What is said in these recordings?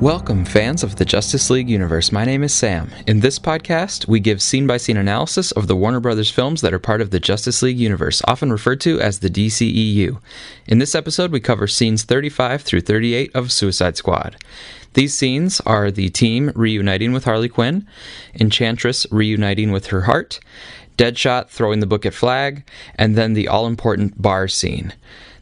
Welcome, fans of the Justice League universe. My name is Sam. In this podcast, we give scene-by-scene analysis of the Warner Brothers films that are part of the Justice League universe, often referred to as the DCEU. In this episode, we cover scenes 35 through 38 of Suicide Squad. These scenes are the team reuniting with Harley Quinn, Enchantress reuniting with her heart, Deadshot throwing the book at Flag, and then the all-important bar scene.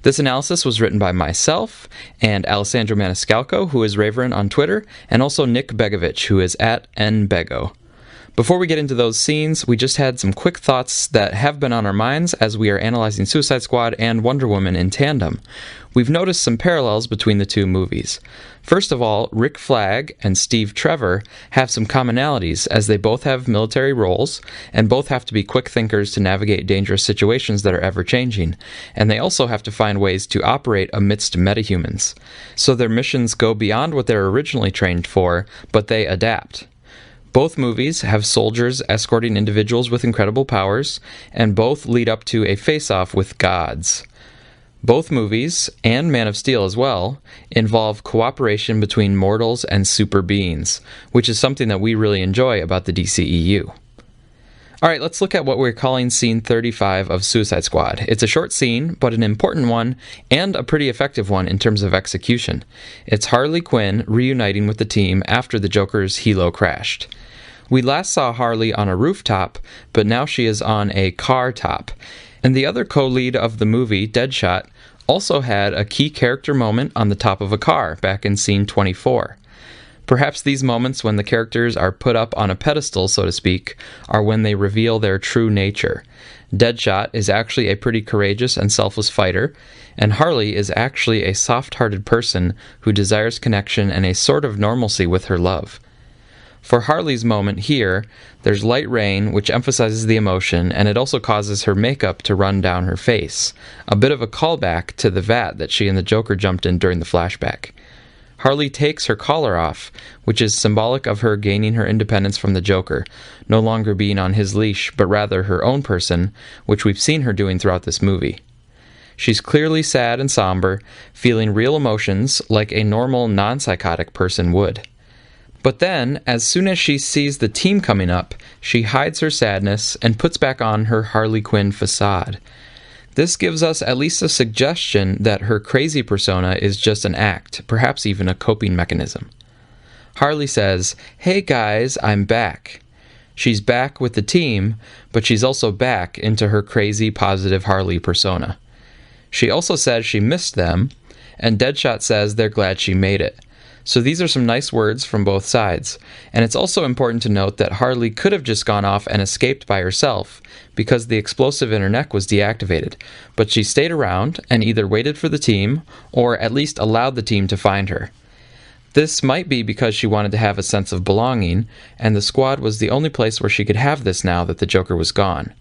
This analysis was written by myself and Alessandro Maniscalco, who is Raverin on Twitter, and also Nick Begovich, who is at nbego. Before we get into those scenes, we just had some quick thoughts that have been on our minds as we are analyzing Suicide Squad and Wonder Woman in tandem. We've noticed some parallels between the two movies. First of all, Rick Flag and Steve Trevor have some commonalities, as they both have military roles, and both have to be quick thinkers to navigate dangerous situations that are ever-changing, and they also have to find ways to operate amidst metahumans. So their missions go beyond what they're originally trained for, but they adapt. Both movies have soldiers escorting individuals with incredible powers, and both lead up to a face-off with gods. Both movies, and Man of Steel as well, involve cooperation between mortals and super beings, which is something that we really enjoy about the DCEU. Alright, let's look at what we're calling Scene 35 of Suicide Squad. It's a short scene, but an important one, and a pretty effective one in terms of execution. It's Harley Quinn reuniting with the team after the Joker's helo crashed. We last saw Harley on a rooftop, but now she is on a car top. And the other co-lead of the movie, Deadshot, also had a key character moment on the top of a car back in Scene 24. Perhaps these moments when the characters are put up on a pedestal, so to speak, are when they reveal their true nature. Deadshot is actually a pretty courageous and selfless fighter, and Harley is actually a soft-hearted person who desires connection and a sort of normalcy with her love. For Harley's moment here, there's light rain, which emphasizes the emotion, and it also causes her makeup to run down her face, a bit of a callback to the vat that she and the Joker jumped in during the flashback. Harley takes her collar off, which is symbolic of her gaining her independence from the Joker, no longer being on his leash, but rather her own person, which we've seen her doing throughout this movie. She's clearly sad and somber, feeling real emotions like a normal, non-psychotic person would. But then, as soon as she sees the team coming up, she hides her sadness and puts back on her Harley Quinn facade. This gives us at least a suggestion that her crazy persona is just an act, perhaps even a coping mechanism. Harley says, "Hey guys, I'm back." She's back with the team, but she's also back into her crazy, positive Harley persona. She also says she missed them, and Deadshot says they're glad she made it. So these are some nice words from both sides, and it's also important to note that Harley could have just gone off and escaped by herself because the explosive in her neck was deactivated, but she stayed around and either waited for the team or at least allowed the team to find her. This might be because she wanted to have a sense of belonging, and the squad was the only place where she could have this now that the Joker was gone.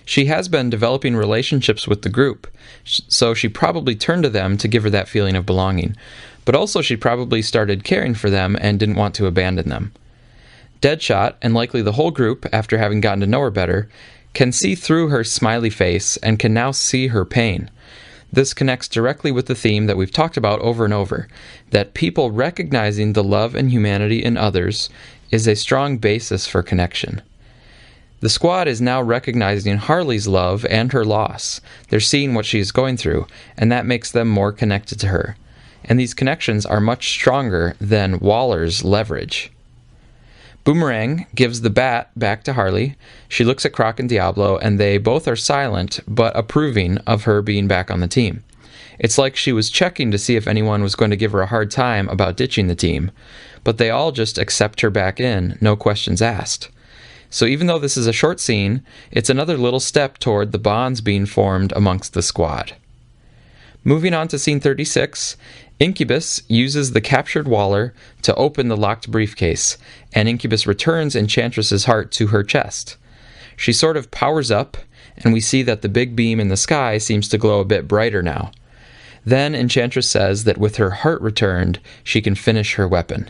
She has been developing relationships with the group, so she probably turned to them to give her that feeling of belonging. But also she probably started caring for them and didn't want to abandon them. Deadshot, and likely the whole group after having gotten to know her better, can see through her smiley face and can now see her pain. This connects directly with the theme that we've talked about over and over, that people recognizing the love and humanity in others is a strong basis for connection. The squad is now recognizing Harley's love and her loss. They're seeing what she is going through, and that makes them more connected to her. And these connections are much stronger than Waller's leverage. Boomerang gives the bat back to Harley. She looks at Croc and Diablo, and they both are silent, but approving of her being back on the team. It's like she was checking to see if anyone was going to give her a hard time about ditching the team, but they all just accept her back in, no questions asked. So even though this is a short scene, it's another little step toward the bonds being formed amongst the squad. Moving on to scene 36, Incubus uses the captured Waller to open the locked briefcase, and Incubus returns Enchantress's heart to her chest. She sort of powers up, and we see that the big beam in the sky seems to glow a bit brighter now. Then Enchantress says that with her heart returned, she can finish her weapon.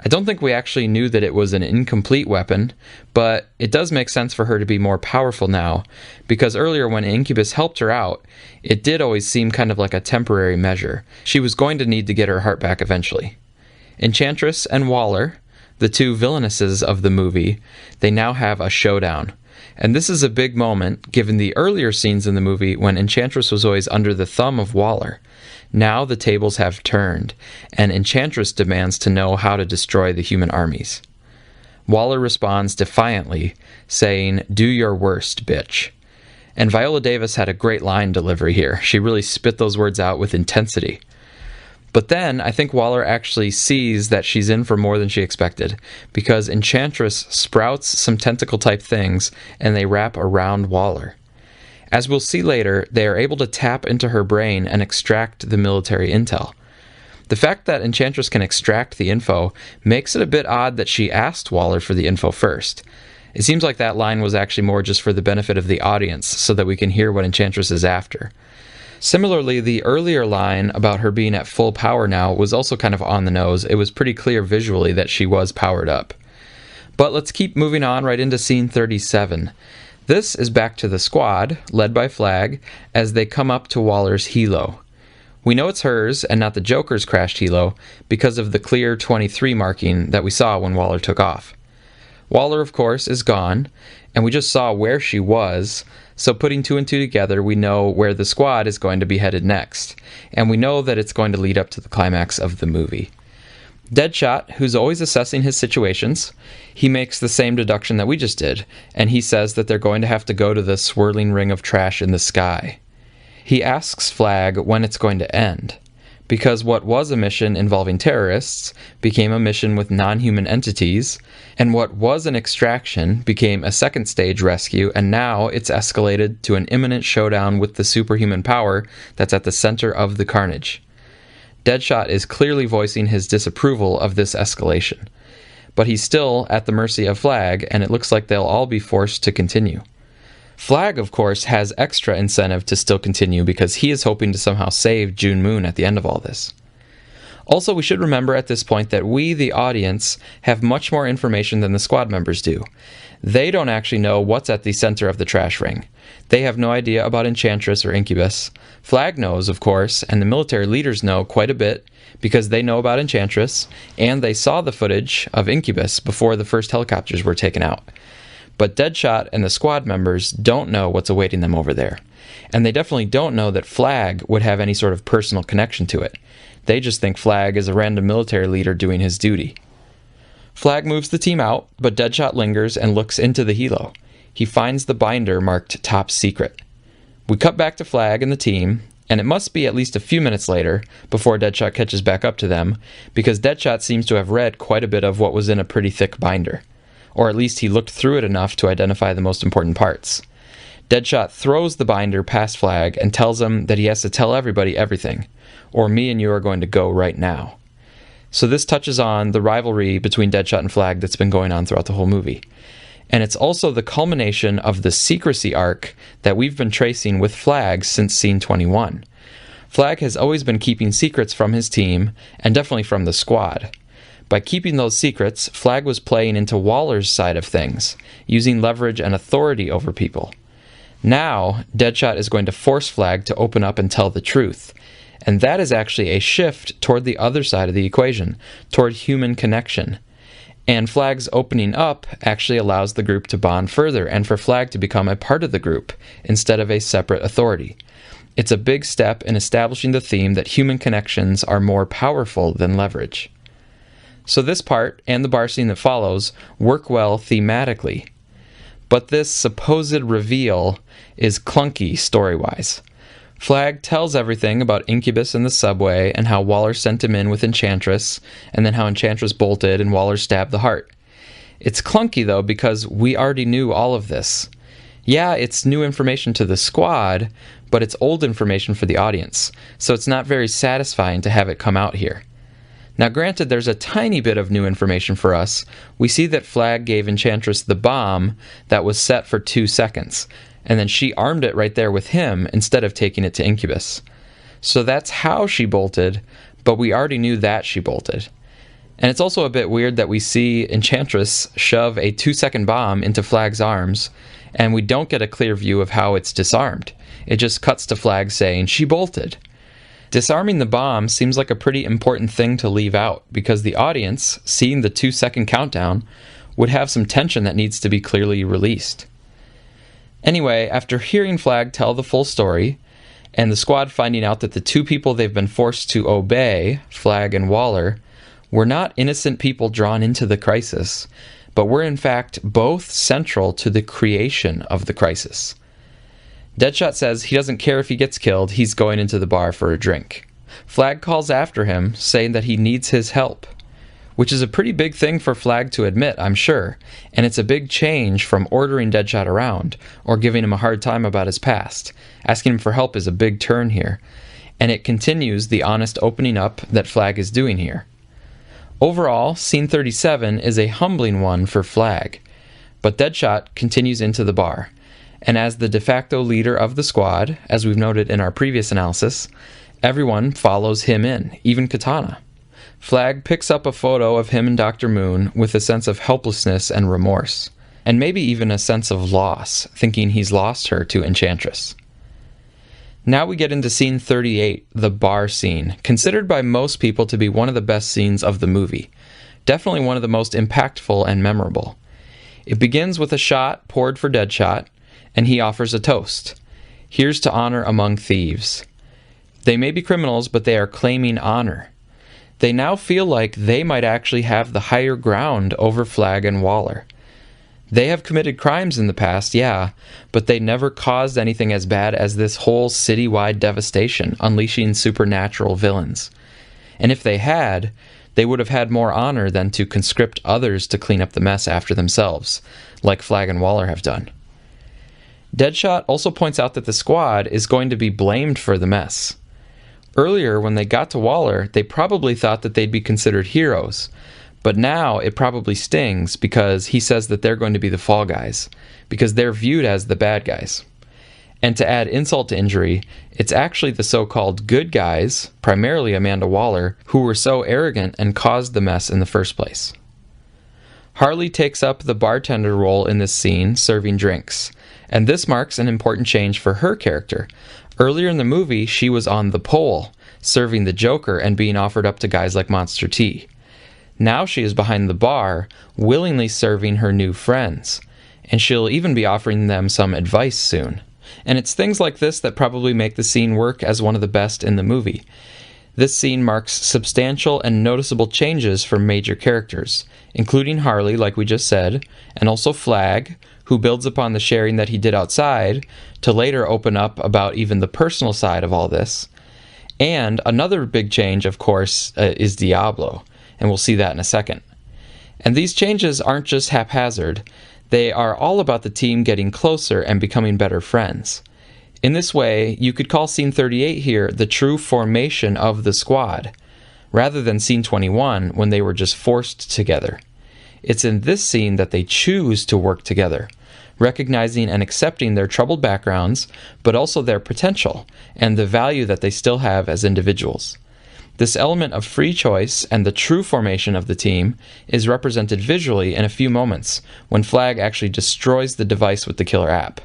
I don't think we actually knew that it was an incomplete weapon, but it does make sense for her to be more powerful now, because earlier when Incubus helped her out, it did always seem kind of like a temporary measure. She was going to need to get her heart back eventually. Enchantress and Waller, the two villainesses of the movie, they now have a showdown. And this is a big moment, given the earlier scenes in the movie when Enchantress was always under the thumb of Waller. Now the tables have turned, and Enchantress demands to know how to destroy the human armies. Waller responds defiantly, saying, "Do your worst, bitch." And Viola Davis had a great line delivery here. She really spit those words out with intensity. But then, I think Waller actually sees that she's in for more than she expected, because Enchantress sprouts some tentacle-type things, and they wrap around Waller. As we'll see later, they are able to tap into her brain and extract the military intel. The fact that Enchantress can extract the info makes it a bit odd that she asked Waller for the info first. It seems like that line was actually more just for the benefit of the audience, so that we can hear what Enchantress is after. Similarly, the earlier line about her being at full power now was also kind of on the nose. It was pretty clear visually that she was powered up. But let's keep moving on right into scene 37. This is back to the squad, led by Flag, as they come up to Waller's helo. We know it's hers and not the Joker's crashed helo because of the clear 23 marking that we saw when Waller took off. Waller, of course, is gone, and we just saw where she was, so putting two and two together, we know where the squad is going to be headed next, and we know that it's going to lead up to the climax of the movie. Deadshot, who's always assessing his situations, he makes the same deduction that we just did, and he says that they're going to have to go to the swirling ring of trash in the sky. He asks Flag when it's going to end, because what was a mission involving terrorists became a mission with non-human entities, and what was an extraction became a second stage rescue, and now it's escalated to an imminent showdown with the superhuman power that's at the center of the carnage. Deadshot is clearly voicing his disapproval of this escalation, but he's still at the mercy of Flag, and it looks like they'll all be forced to continue. Flag, of course, has extra incentive to still continue because he is hoping to somehow save June Moon at the end of all this. Also, we should remember at this point that we, the audience, have much more information than the squad members do. They don't actually know what's at the center of the trash ring. They have no idea about Enchantress or Incubus. Flag knows, of course, and the military leaders know quite a bit because they know about Enchantress, and they saw the footage of Incubus before the first helicopters were taken out. But Deadshot and the squad members don't know what's awaiting them over there. And they definitely don't know that Flag would have any sort of personal connection to it. They just think Flag is a random military leader doing his duty. Flag moves the team out, but Deadshot lingers and looks into the helo. He finds the binder marked Top Secret. We cut back to Flag and the team, and it must be at least a few minutes later before Deadshot catches back up to them, because Deadshot seems to have read quite a bit of what was in a pretty thick binder. Or at least he looked through it enough to identify the most important parts. Deadshot throws the binder past Flag and tells him that he has to tell everybody everything, or me and you are going to go right now. So this touches on the rivalry between Deadshot and Flag that's been going on throughout the whole movie. And it's also the culmination of the secrecy arc that we've been tracing with Flag since scene 21. Flag has always been keeping secrets from his team, and definitely from the squad. By keeping those secrets, Flag was playing into Waller's side of things, using leverage and authority over people. Now, Deadshot is going to force Flag to open up and tell the truth. And that is actually a shift toward the other side of the equation, toward human connection. And Flag's opening up actually allows the group to bond further and for Flag to become a part of the group instead of a separate authority. It's a big step in establishing the theme that human connections are more powerful than leverage. So this part, and the bar scene that follows, work well thematically. But this supposed reveal is clunky story-wise. Flag tells everything about Incubus in the subway and how Waller sent him in with Enchantress, and then how Enchantress bolted and Waller stabbed the heart. It's clunky, though, because we already knew all of this. Yeah, it's new information to the squad, but it's old information for the audience, so it's not very satisfying to have it come out here. Now granted, there's a tiny bit of new information for us. We see that Flag gave Enchantress the bomb that was set for 2 seconds, and then she armed it right there with him instead of taking it to Incubus. So that's how she bolted, but we already knew that she bolted. And it's also a bit weird that we see Enchantress shove a 2-second bomb into Flag's arms, and we don't get a clear view of how it's disarmed. It just cuts to Flag saying, "She bolted." Disarming the bomb seems like a pretty important thing to leave out, because the audience, seeing the 2-second countdown, would have some tension that needs to be clearly released. Anyway, after hearing Flag tell the full story, and the squad finding out that the two people they've been forced to obey, Flag and Waller, were not innocent people drawn into the crisis, but were in fact both central to the creation of the crisis. Deadshot says he doesn't care if he gets killed, he's going into the bar for a drink. Flag calls after him, saying that he needs his help, which is a pretty big thing for Flag to admit, I'm sure, and it's a big change from ordering Deadshot around or giving him a hard time about his past. Asking him for help is a big turn here, and it continues the honest opening up that Flag is doing here. Overall, scene 37 is a humbling one for Flag, but Deadshot continues into the bar, and as the de facto leader of the squad, as we've noted in our previous analysis, everyone follows him in, even Katana. Flag picks up a photo of him and Dr. Moon with a sense of helplessness and remorse, and maybe even a sense of loss, thinking he's lost her to Enchantress. Now we get into scene 38, the bar scene, considered by most people to be one of the best scenes of the movie. Definitely one of the most impactful and memorable. It begins with a shot poured for Deadshot, and he offers a toast. Here's to honor among thieves. They may be criminals, but they are claiming honor. They now feel like they might actually have the higher ground over Flag and Waller. They have committed crimes in the past, yeah, but they never caused anything as bad as this whole citywide devastation, unleashing supernatural villains. And if they had, they would have had more honor than to conscript others to clean up the mess after themselves, like Flag and Waller have done. Deadshot also points out that the squad is going to be blamed for the mess. Earlier, when they got to Waller, they probably thought that they'd be considered heroes, but now it probably stings because he says that they're going to be the fall guys, because they're viewed as the bad guys. And to add insult to injury, it's actually the so-called good guys, primarily Amanda Waller, who were so arrogant and caused the mess in the first place. Harley takes up the bartender role in this scene, serving drinks, and this marks an important change for her character. Earlier in the movie, she was on the pole, serving the Joker and being offered up to guys like Monster T. Now she is behind the bar, willingly serving her new friends, and she'll even be offering them some advice soon. And it's things like this that probably make the scene work as one of the best in the movie. This scene marks substantial and noticeable changes for major characters, including Harley, like we just said, and also Flag, who builds upon the sharing that he did outside to later open up about even the personal side of all this. And another big change, of course, is Diablo, and we'll see that in a second. And these changes aren't just haphazard. They are all about the team getting closer and becoming better friends. In this way, you could call scene 38 here the true formation of the squad, rather than scene 21 when they were just forced together. It's in this scene that they choose to work together, recognizing and accepting their troubled backgrounds, but also their potential and the value that they still have as individuals. This element of free choice and the true formation of the team is represented visually in a few moments when Flag actually destroys the device with the killer app.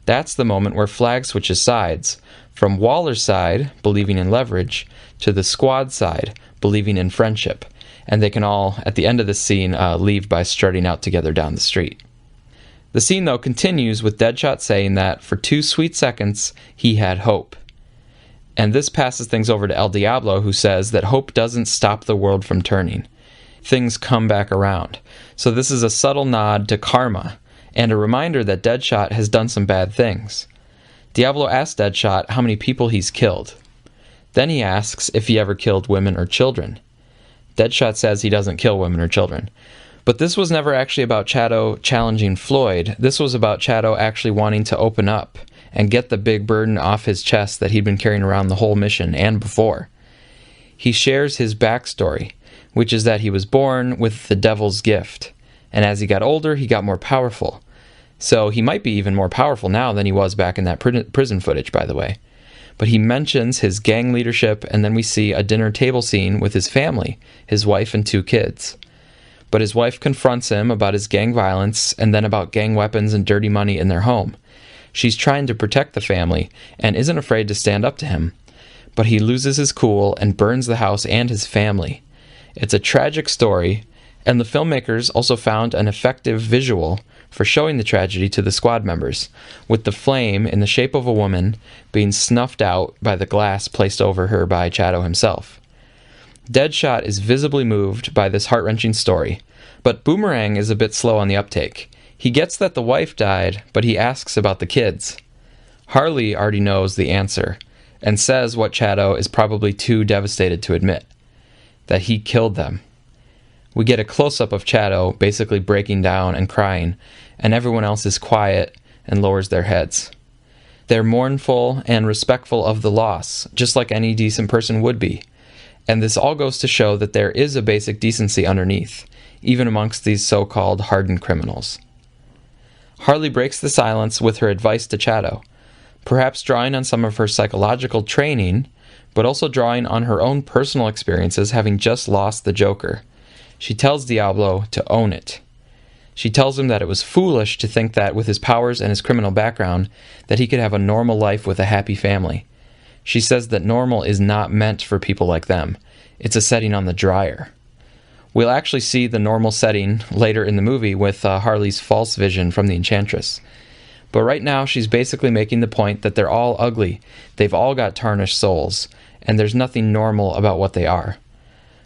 That's the moment where Flag switches sides, from Waller's side, believing in leverage, to the squad side, believing in friendship, and they can all, at the end of the scene, leave by strutting out together down the street. The scene, though, continues with Deadshot saying that for 2 sweet seconds, he had hope. And this passes things over to El Diablo, who says that hope doesn't stop the world from turning. Things come back around. So this is a subtle nod to karma, and a reminder that Deadshot has done some bad things. Diablo asks Deadshot how many people he's killed. Then he asks if he ever killed women or children. Deadshot says he doesn't kill women or children. But this was never actually about Shadow challenging Floyd. This was about Shadow actually wanting to open up and get the big burden off his chest that he'd been carrying around the whole mission and before. He shares his backstory, which is that he was born with the devil's gift, and as he got older, he got more powerful. So he might be even more powerful now than he was back in that prison footage, by the way. But he mentions his gang leadership, and then we see a dinner table scene with his family, his wife and 2 kids. But his wife confronts him about his gang violence and then about gang weapons and dirty money in their home. She's trying to protect the family and isn't afraid to stand up to him. but he loses his cool and burns the house and his family. It's a tragic story, and the filmmakers also found an effective visual for showing the tragedy to the squad members, with the flame in the shape of a woman being snuffed out by the glass placed over her by Chato himself. Deadshot is visibly moved by this heart-wrenching story, but Boomerang is a bit slow on the uptake. He gets that the wife died, but he asks about the kids. Harley already knows the answer, and says what Chato is probably too devastated to admit, that he killed them. We get a close-up of Chato basically breaking down and crying, and everyone else is quiet and lowers their heads. They're mournful and respectful of the loss, just like any decent person would be. And this all goes to show that there is a basic decency underneath, even amongst these so-called hardened criminals. Harley breaks the silence with her advice to Chato, perhaps drawing on some of her psychological training, but also drawing on her own personal experiences having just lost the Joker. She tells Diablo to own it. She tells him that it was foolish to think that with his powers and his criminal background, that he could have a normal life with a happy family. She says that normal is not meant for people like them. It's a setting on the dryer. We'll actually see the normal setting later in the movie with Harley's false vision from the Enchantress. But right now she's basically making the point that they're all ugly, they've all got tarnished souls, and there's nothing normal about what they are.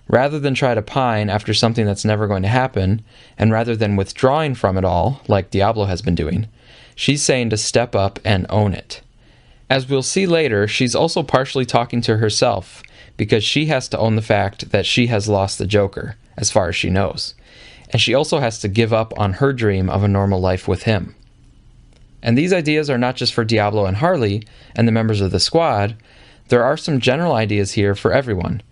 Rather than try to pine after something that's never going to happen, and rather than withdrawing from it all, like Diablo has been doing, she's saying to step up and own it. As we'll see later, she's also partially talking to herself, because she has to own the fact that she has lost the Joker, as far as she knows. And she also has to give up on her dream of a normal life with him. And these ideas are not just for Diablo and Harley and the members of the squad. There are some general ideas here for everyone.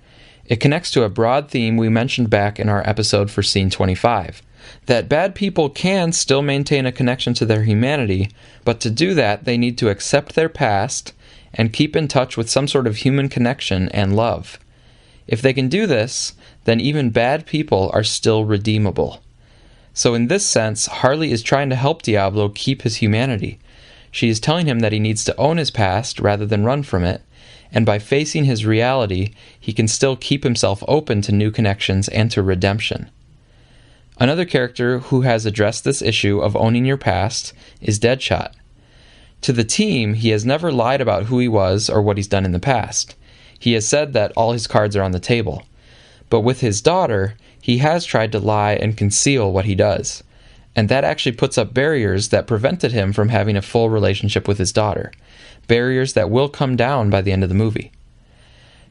It connects to a broad theme we mentioned back in our episode for Scene 25, that bad people can still maintain a connection to their humanity, but to do that they need to accept their past and keep in touch with some sort of human connection and love. If they can do this, then even bad people are still redeemable. So in this sense, Harley is trying to help Diablo keep his humanity. She is telling him that he needs to own his past rather than run from it, and by facing his reality, he can still keep himself open to new connections and to redemption. Another character who has addressed this issue of owning your past is Deadshot. To the team, he has never lied about who he was or what he's done in the past. He has said that all his cards are on the table. But with his daughter, he has tried to lie and conceal what he does. And that actually puts up barriers that prevented him from having a full relationship with his daughter. Barriers that will come down by the end of the movie.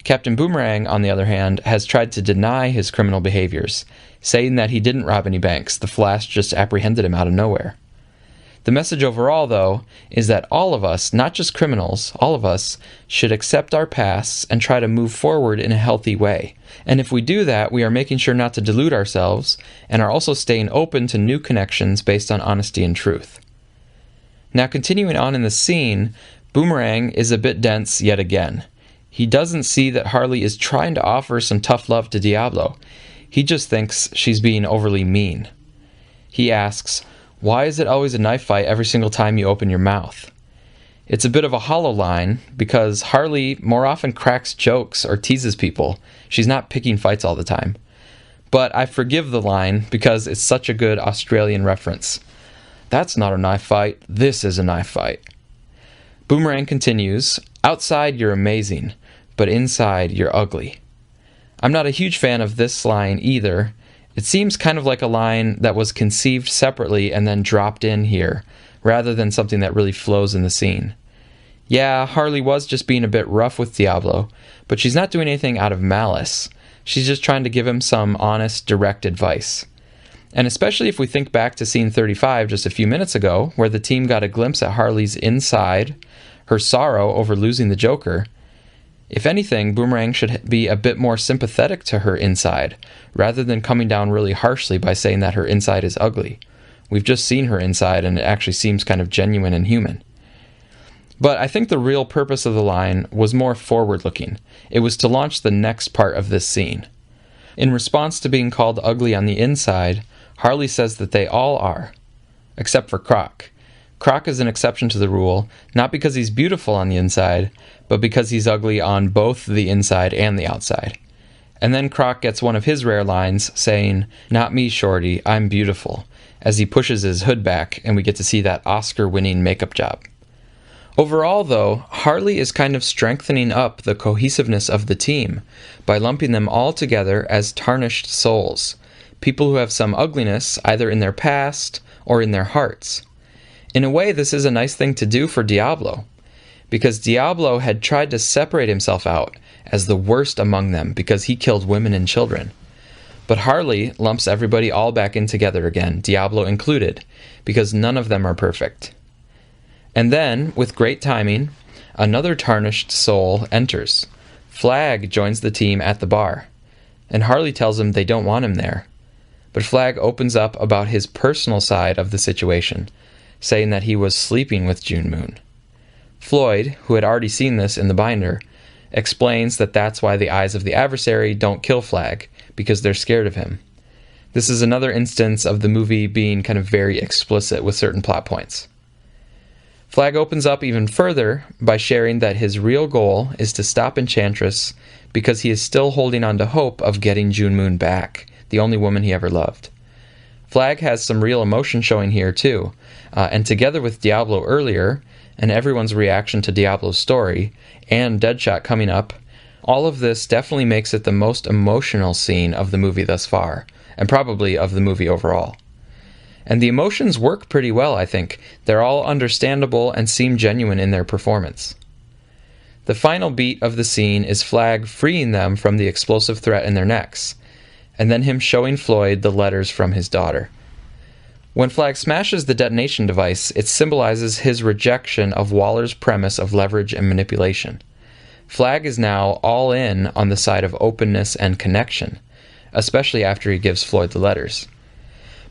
Captain Boomerang, on the other hand, has tried to deny his criminal behaviors, saying that he didn't rob any banks, the Flash just apprehended him out of nowhere. The message overall, though, is that all of us, not just criminals, all of us, should accept our pasts and try to move forward in a healthy way. And if we do that, we are making sure not to delude ourselves, and are also staying open to new connections based on honesty and truth. Now, continuing on in the scene, Boomerang is a bit dense yet again. He doesn't see that Harley is trying to offer some tough love to Diablo. He just thinks she's being overly mean. He asks, "Why is it always a knife fight every single time you open your mouth?" It's a bit of a hollow line, because Harley more often cracks jokes or teases people. She's not picking fights all the time. But I forgive the line because it's such a good Australian reference. That's not a knife fight, this is a knife fight. Boomerang continues, "Outside you're amazing, but inside you're ugly." I'm not a huge fan of this line either. It seems kind of like a line that was conceived separately and then dropped in here, rather than something that really flows in the scene. Yeah, Harley was just being a bit rough with Diablo, but she's not doing anything out of malice. She's just trying to give him some honest, direct advice. And especially if we think back to scene 35 just a few minutes ago, where the team got a glimpse at Harley's inside, her sorrow over losing the Joker. If anything, Boomerang should be a bit more sympathetic to her inside, rather than coming down really harshly by saying that her inside is ugly. We've just seen her inside, and it actually seems kind of genuine and human. But I think the real purpose of the line was more forward-looking. It was to launch the next part of this scene. In response to being called ugly on the inside, Harley says that they all are, except for Croc. Croc is an exception to the rule, not because he's beautiful on the inside, but because he's ugly on both the inside and the outside. And then Croc gets one of his rare lines saying, "Not me, shorty, I'm beautiful," as he pushes his hood back and we get to see that Oscar-winning makeup job. Overall, though, Harley is kind of strengthening up the cohesiveness of the team by lumping them all together as tarnished souls, people who have some ugliness either in their past or in their hearts. In a way, this is a nice thing to do for Diablo, because Diablo had tried to separate himself out as the worst among them because he killed women and children. But Harley lumps everybody all back in together again, Diablo included, because none of them are perfect. And then, with great timing, another tarnished soul enters. Flag joins the team at the bar, and Harley tells him they don't want him there. But Flag opens up about his personal side of the situation, saying that he was sleeping with June Moon. Floyd, who had already seen this in the binder, explains that that's why the eyes of the adversary don't kill Flag, because they're scared of him. This is another instance of the movie being kind of very explicit with certain plot points. Flag opens up even further by sharing that his real goal is to stop Enchantress because he is still holding on to hope of getting June Moon back, the only woman he ever loved. Flag has some real emotion showing here too, and together with Diablo earlier, and everyone's reaction to Diablo's story, and Deadshot coming up, all of this definitely makes it the most emotional scene of the movie thus far, and probably of the movie overall. And the emotions work pretty well, I think. They're all understandable and seem genuine in their performance. The final beat of the scene is Flag freeing them from the explosive threat in their necks, and then him showing Floyd the letters from his daughter. When Flag smashes the detonation device, it symbolizes his rejection of Waller's premise of leverage and manipulation. Flag is now all in on the side of openness and connection, especially after he gives Floyd the letters.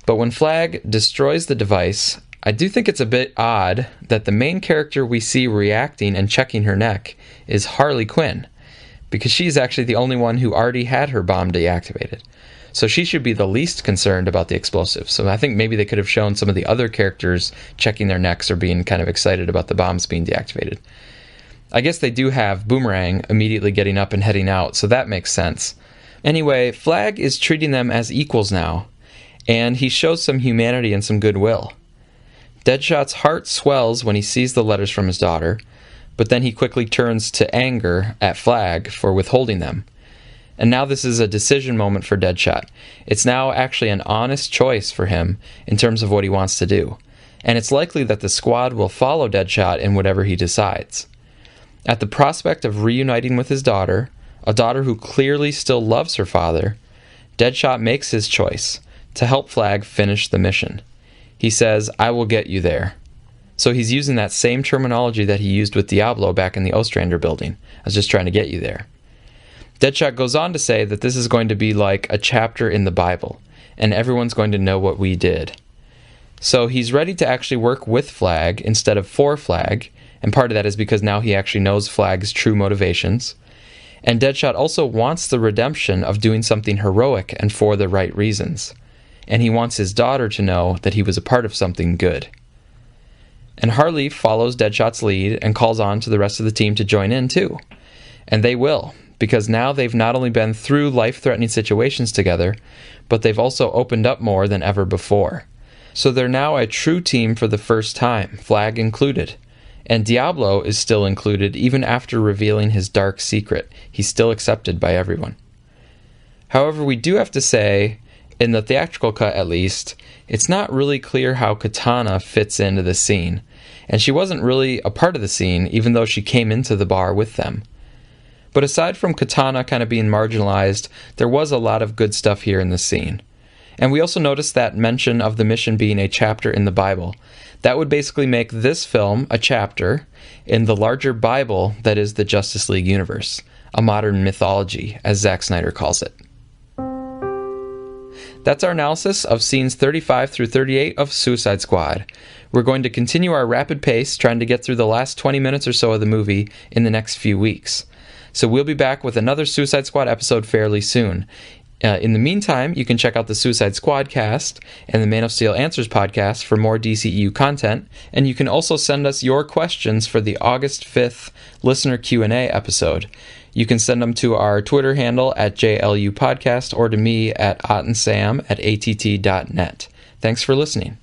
But when Flag destroys the device, I do think it's a bit odd that the main character we see reacting and checking her neck is Harley Quinn, because she's actually the only one who already had her bomb deactivated. So she should be the least concerned about the explosive. So I think maybe they could have shown some of the other characters checking their necks or being kind of excited about the bombs being deactivated. I guess they do have Boomerang immediately getting up and heading out, so that makes sense. Anyway, Flag is treating them as equals now, and he shows some humanity and some goodwill. Deadshot's heart swells when he sees the letters from his daughter, but then he quickly turns to anger at Flag for withholding them. And now this is a decision moment for Deadshot. It's now actually an honest choice for him in terms of what he wants to do, and it's likely that the squad will follow Deadshot in whatever he decides. At the prospect of reuniting with his daughter, a daughter who clearly still loves her father, Deadshot makes his choice to help Flag finish the mission. He says, "I will get you there." So he's using that same terminology that he used with Diablo back in the Ostrander building. "I was just trying to get you there." Deadshot goes on to say that this is going to be like a chapter in the Bible, and everyone's going to know what we did. So he's ready to actually work with Flag instead of for Flag, and part of that is because now he actually knows Flag's true motivations. And Deadshot also wants the redemption of doing something heroic and for the right reasons. And he wants his daughter to know that he was a part of something good. And Harley follows Deadshot's lead and calls on to the rest of the team to join in too. And they will, because now they've not only been through life-threatening situations together, but they've also opened up more than ever before. So they're now a true team for the first time, Flag included. And Diablo is still included even after revealing his dark secret. He's still accepted by everyone. However, we do have to say, in the theatrical cut at least, it's not really clear how Katana fits into the scene, and she wasn't really a part of the scene even though she came into the bar with them. But aside from Katana kind of being marginalized, there was a lot of good stuff here in the scene. And we also noticed that mention of the mission being a chapter in the Bible. That would basically make this film a chapter in the larger Bible that is the Justice League universe, a modern mythology, as Zack Snyder calls it. That's our analysis of scenes 35 through 38 of Suicide Squad. We're going to continue our rapid pace, trying to get through the last 20 minutes or so of the movie in the next few weeks. So we'll be back with another Suicide Squad episode fairly soon. In the meantime, you can check out the Suicide Squad cast and the Man of Steel Answers podcast for more DCEU content, and you can also send us your questions for the August 5th listener Q&A episode. You can send them to our Twitter handle at JLU Podcast or to me at ottensam@att.net. Thanks for listening.